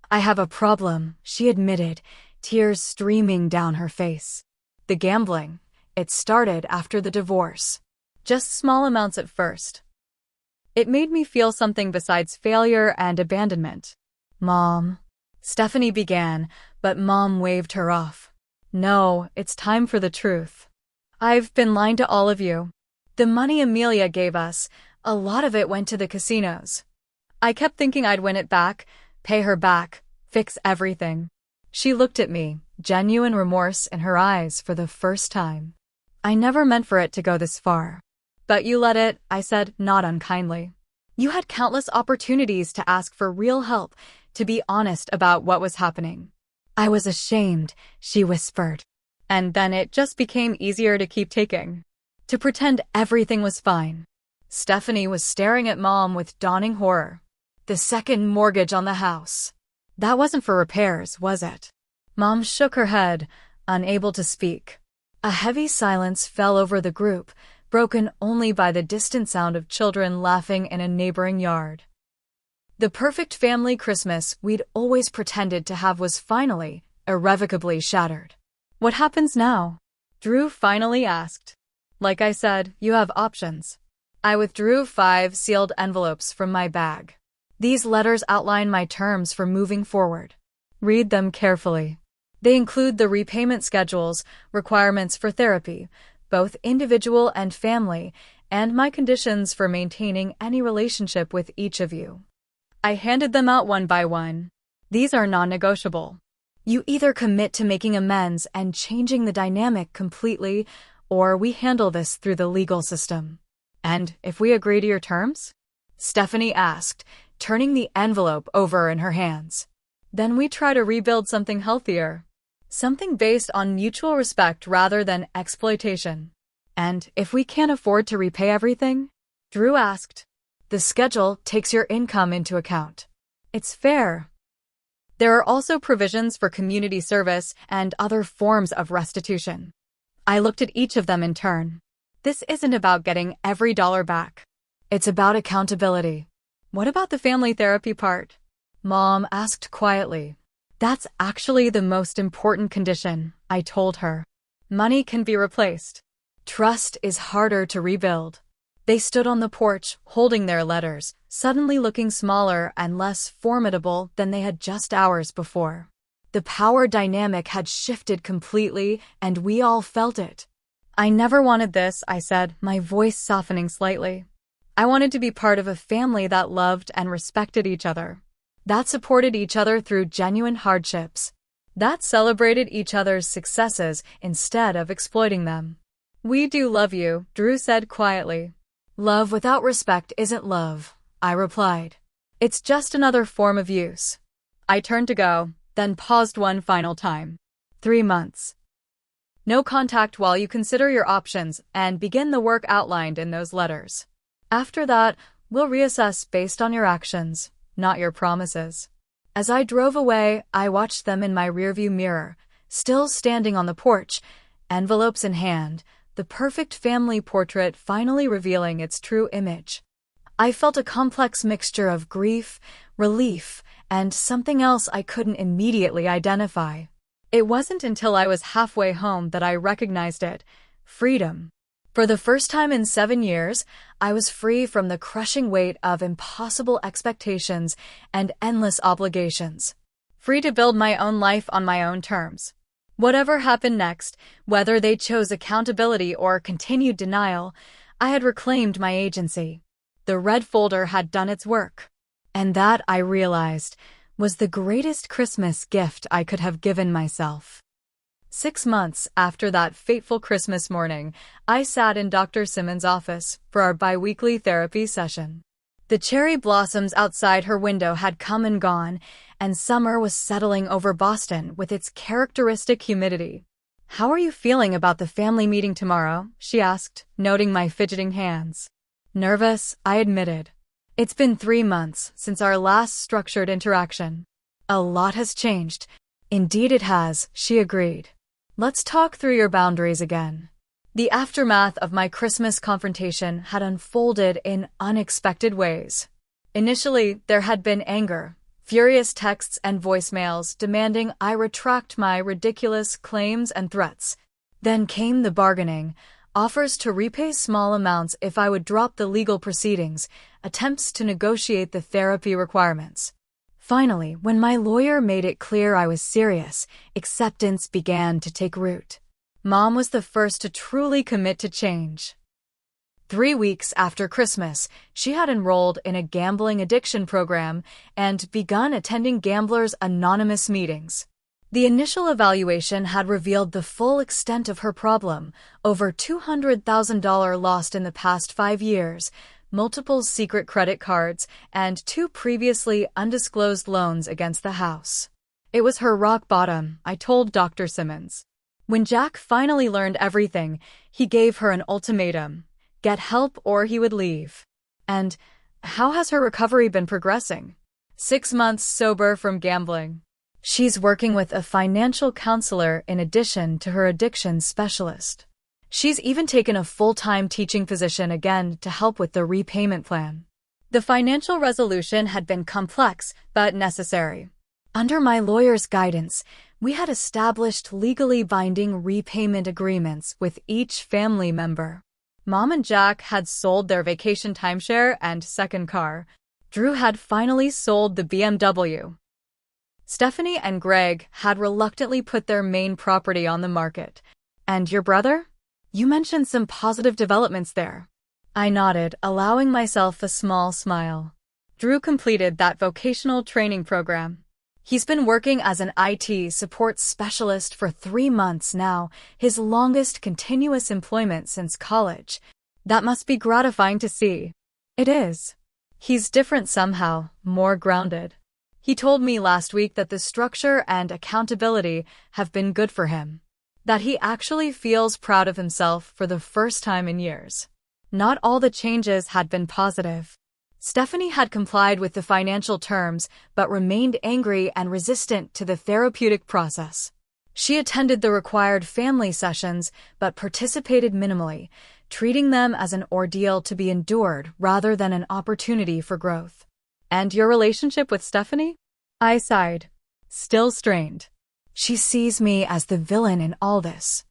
I have a problem, she admitted, tears streaming down her face. The gambling. It started after the divorce. Just small amounts at first. It made me feel something besides failure and abandonment. Mom. Stephanie began, but Mom waved her off. No, it's time for the truth. I've been lying to all of you. The money Amelia gave us, a lot of it went to the casinos. I kept thinking I'd win it back, pay her back, fix everything. She looked at me, genuine remorse in her eyes for the first time. I never meant for it to go this far. But you let it, I said, not unkindly. You had countless opportunities to ask for real help, to be honest about what was happening. I was ashamed, she whispered. And then it just became easier to keep taking. To pretend everything was fine. Stephanie was staring at Mom with dawning horror. The second mortgage on the house. That wasn't for repairs, was it? Mom shook her head, unable to speak. A heavy silence fell over the group, broken only by the distant sound of children laughing in a neighboring yard. The perfect family Christmas we'd always pretended to have was finally, irrevocably shattered. What happens now? Drew finally asked. Like I said, you have options. I withdrew 5 sealed envelopes from my bag. These letters outline my terms for moving forward. Read them carefully. They include the repayment schedules, requirements for therapy, both individual and family, and my conditions for maintaining any relationship with each of you. I handed them out one by one. These are non-negotiable. You either commit to making amends and changing the dynamic completely, or we handle this through the legal system. And if we agree to your terms? Stephanie asked, turning the envelope over in her hands. Then we try to rebuild something healthier. Something based on mutual respect rather than exploitation. And if we can't afford to repay everything? Drew asked. The schedule takes your income into account. It's fair. There are also provisions for community service and other forms of restitution. I looked at each of them in turn. This isn't about getting every dollar back. It's about accountability. What about the family therapy part? Mom asked quietly. That's actually the most important condition, I told her. Money can be replaced. Trust is harder to rebuild. They stood on the porch, holding their letters, suddenly looking smaller and less formidable than they had just hours before. The power dynamic had shifted completely, and we all felt it. I never wanted this, I said, my voice softening slightly. I wanted to be part of a family that loved and respected each other. That supported each other through genuine hardships. That celebrated each other's successes instead of exploiting them. We do love you, Drew said quietly. Love without respect isn't love, I replied. It's just another form of use. I turned to go, then paused one final time. 3 months. No contact while you consider your options and begin the work outlined in those letters. After that, we'll reassess based on your actions, not your promises. As I drove away, I watched them in my rearview mirror, still standing on the porch, envelopes in hand, the perfect family portrait finally revealing its true image. I felt a complex mixture of grief, relief, and something else I couldn't immediately identify. It wasn't until I was halfway home that I recognized it: freedom. For the first time in 7 years, I was free from the crushing weight of impossible expectations and endless obligations. Free to build my own life on my own terms. Whatever happened next, whether they chose accountability or continued denial, I had reclaimed my agency. The red folder had done its work. And that, I realized, was the greatest Christmas gift I could have given myself. 6 months after that fateful Christmas morning, I sat in Dr. Simmons' office for our bi-weekly therapy session. The cherry blossoms outside her window had come and gone, and summer was settling over Boston with its characteristic humidity. How are you feeling about the family meeting tomorrow? She asked, noting my fidgeting hands. Nervous, I admitted. It's been 3 months since our last structured interaction. A lot has changed. Indeed it has, she agreed. Let's talk through your boundaries again. The aftermath of my Christmas confrontation had unfolded in unexpected ways. Initially, there had been anger, furious texts and voicemails demanding I retract my ridiculous claims and threats. Then came the bargaining, offers to repay small amounts if I would drop the legal proceedings, attempts to negotiate the therapy requirements. Finally, when my lawyer made it clear I was serious, acceptance began to take root. Mom was the first to truly commit to change. 3 weeks after Christmas, she had enrolled in a gambling addiction program and begun attending Gamblers Anonymous meetings. The initial evaluation had revealed the full extent of her problem: over $200,000 lost in the past 5 years, multiple secret credit cards, and 2 previously undisclosed loans against the house. It was her rock bottom, I told Dr. Simmons. When Jack finally learned everything, he gave her an ultimatum: get help or he would leave. And How has her recovery been progressing? 6 months sober from gambling. She's working with a financial counselor in addition to her addiction specialist. She's even taken a full-time teaching position again to help with the repayment plan. The financial resolution had been complex but necessary. Under my lawyer's guidance, we had established legally binding repayment agreements with each family member. Mom and Jack had sold their vacation timeshare and second car. Drew had finally sold the BMW. Stephanie and Greg had reluctantly put their main property on the market. And your brother? You mentioned some positive developments there. I nodded, allowing myself a small smile. Drew completed that vocational training program. He's been working as an IT support specialist for 3 months now, his longest continuous employment since college. That must be gratifying to see. It is. He's different somehow, more grounded. He told me last week that the structure and accountability have been good for him. That he actually feels proud of himself for the first time in years. Not all the changes had been positive. Stephanie had complied with the financial terms, but remained angry and resistant to the therapeutic process. She attended the required family sessions, but participated minimally, treating them as an ordeal to be endured rather than an opportunity for growth. And your relationship with Stephanie? I sighed. Still strained. She sees me as the villain in all this.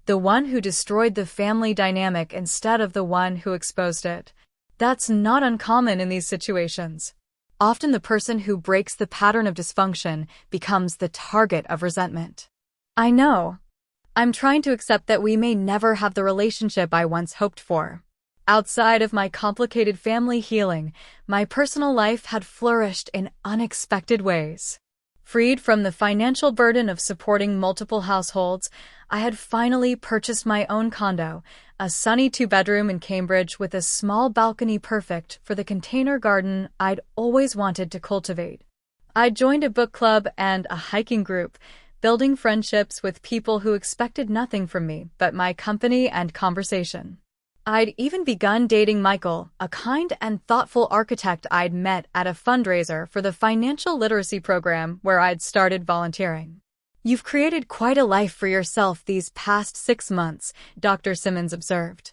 The one who destroyed the family dynamic instead of the one who exposed it. That's not uncommon in these situations. Often the person who breaks the pattern of dysfunction becomes the target of resentment. I know. I'm trying to accept that we may never have the relationship I once hoped for. Outside of my complicated family healing, my personal life had flourished in unexpected ways. Freed from the financial burden of supporting multiple households, I had finally purchased my own condo, a sunny 2-bedroom in Cambridge with a small balcony perfect for the container garden I'd always wanted to cultivate. I joined a book club and a hiking group, building friendships with people who expected nothing from me but my company and conversation. I'd even begun dating Michael, a kind and thoughtful architect I'd met at a fundraiser for the financial literacy program where I'd started volunteering. You've created quite a life for yourself these past 6 months, Dr. Simmons observed.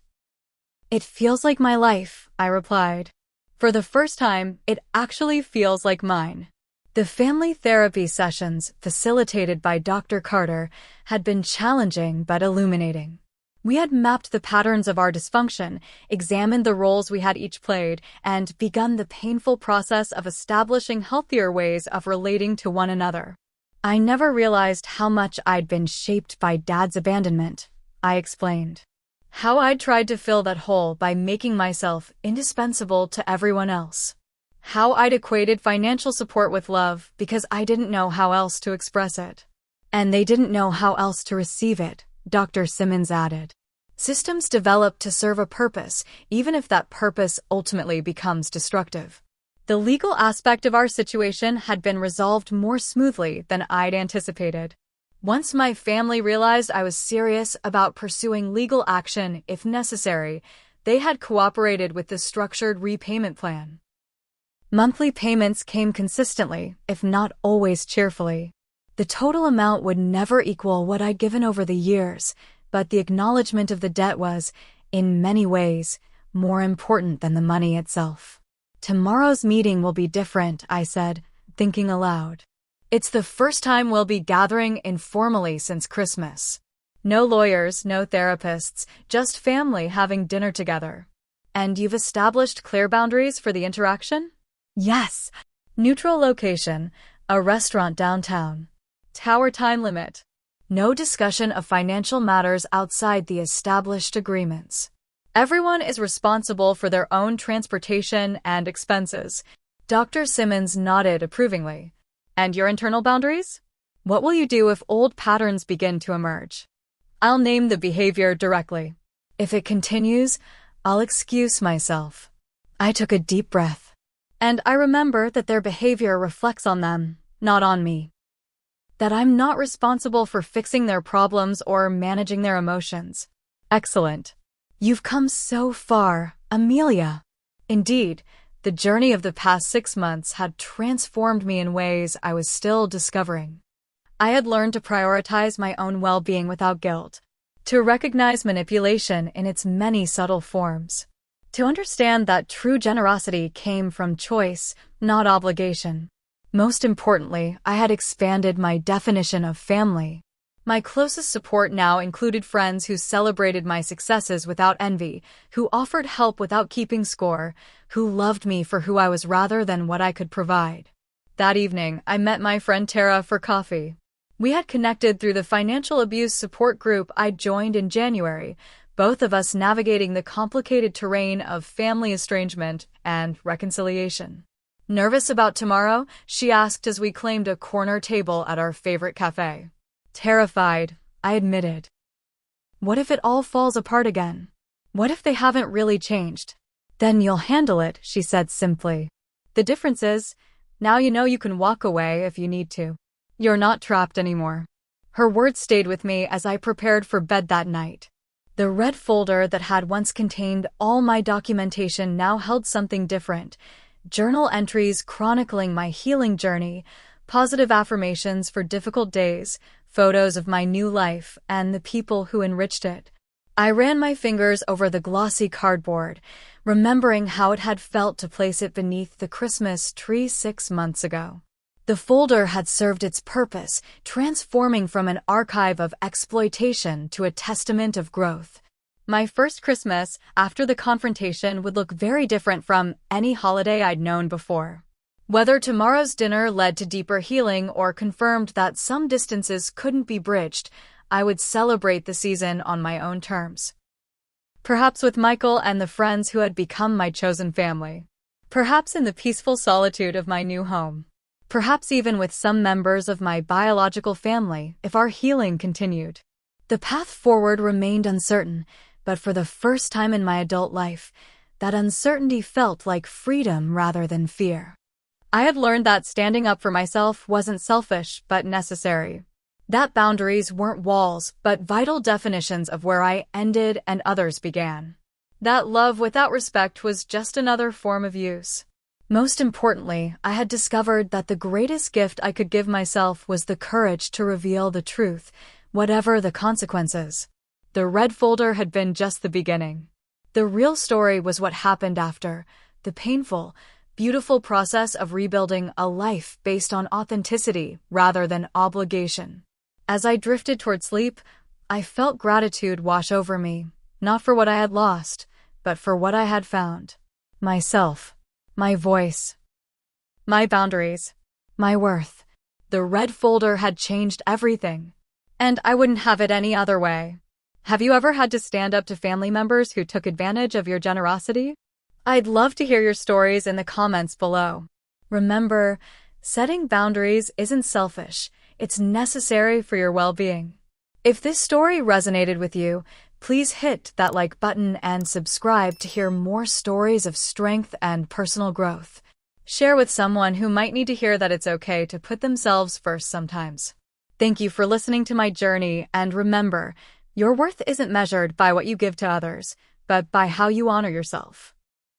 It feels like my life, I replied. For the first time, it actually feels like mine. The family therapy sessions, facilitated by Dr. Carter, had been challenging but illuminating. We had mapped the patterns of our dysfunction, examined the roles we had each played, and begun the painful process of establishing healthier ways of relating to one another. I never realized how much I'd been shaped by Dad's abandonment, I explained. How I'd tried to fill that hole by making myself indispensable to everyone else. How I'd equated financial support with love because I didn't know how else to express it. And they didn't know how else to receive it, Dr. Simmons added. Systems develop to serve a purpose, even if that purpose ultimately becomes destructive. The legal aspect of our situation had been resolved more smoothly than I'd anticipated. Once my family realized I was serious about pursuing legal action if necessary, they had cooperated with the structured repayment plan. Monthly payments came consistently, if not always cheerfully. The total amount would never equal what I'd given over the years, but the acknowledgement of the debt was, in many ways, more important than the money itself. Tomorrow's meeting will be different, I said, thinking aloud. It's the first time we'll be gathering informally since Christmas. No lawyers, no therapists, just family having dinner together. And you've established clear boundaries for the interaction? Yes. Neutral location, a restaurant downtown. Tower time limit. No discussion of financial matters outside the established agreements. Everyone is responsible for their own transportation and expenses. Dr. Simmons nodded approvingly. And your internal boundaries? What will you do if old patterns begin to emerge? I'll name the behavior directly. If it continues, I'll excuse myself. I took a deep breath. And I remember that their behavior reflects on them, not on me. That I'm not responsible for fixing their problems or managing their emotions. Excellent. You've come so far, Amelia. Indeed, The journey of the past 6 months had transformed me in ways I was still discovering. I had learned to prioritize my own well-being without guilt, to recognize manipulation in its many subtle forms, to understand that true generosity came from choice, not obligation. Most importantly, I had expanded my definition of family. My closest support now included friends who celebrated my successes without envy, who offered help without keeping score, who loved me for who I was rather than what I could provide. That evening, I met my friend Tara for coffee. We had connected through the financial abuse support group I'd joined in January, both of us navigating the complicated terrain of family estrangement and reconciliation. Nervous about tomorrow? She asked as we claimed a corner table at our favorite cafe. Terrified, I admitted. What if it all falls apart again? What if they haven't really changed? Then you'll handle it, she said simply. The difference is, now you know you can walk away if you need to. You're not trapped anymore. Her words stayed with me as I prepared for bed that night. The red folder that had once contained all my documentation now held something different. Journal entries chronicling my healing journey, positive affirmations for difficult days, photos of my new life and the people who enriched it. I ran my fingers over the glossy cardboard, remembering how it had felt to place it beneath the Christmas tree 6 months ago. The folder had served its purpose, transforming from an archive of exploitation to a testament of growth. My first Christmas after the confrontation would look very different from any holiday I'd known before. Whether tomorrow's dinner led to deeper healing or confirmed that some distances couldn't be bridged, I would celebrate the season on my own terms. Perhaps with Michael and the friends who had become my chosen family. Perhaps in the peaceful solitude of my new home. Perhaps even with some members of my biological family if our healing continued. The path forward remained uncertain, but for the first time in my adult life, that uncertainty felt like freedom rather than fear. I had learned that standing up for myself wasn't selfish, but necessary. That boundaries weren't walls, but vital definitions of where I ended and others began. That love without respect was just another form of use. Most importantly, I had discovered that the greatest gift I could give myself was the courage to reveal the truth, whatever the consequences. The red folder had been just the beginning. The real story was what happened after, the painful, beautiful process of rebuilding a life based on authenticity rather than obligation. As I drifted toward sleep, I felt gratitude wash over me, not for what I had lost, but for what I had found. Myself, my voice, my boundaries, my worth. The red folder had changed everything, and I wouldn't have it any other way. Have you ever had to stand up to family members who took advantage of your generosity? I'd love to hear your stories in the comments below. Remember, setting boundaries isn't selfish, it's necessary for your well-being. If this story resonated with you, please hit that like button and subscribe to hear more stories of strength and personal growth. Share with someone who might need to hear that it's okay to put themselves first sometimes. Thank you for listening to my journey, and remember, your worth isn't measured by what you give to others, but by how you honor yourself.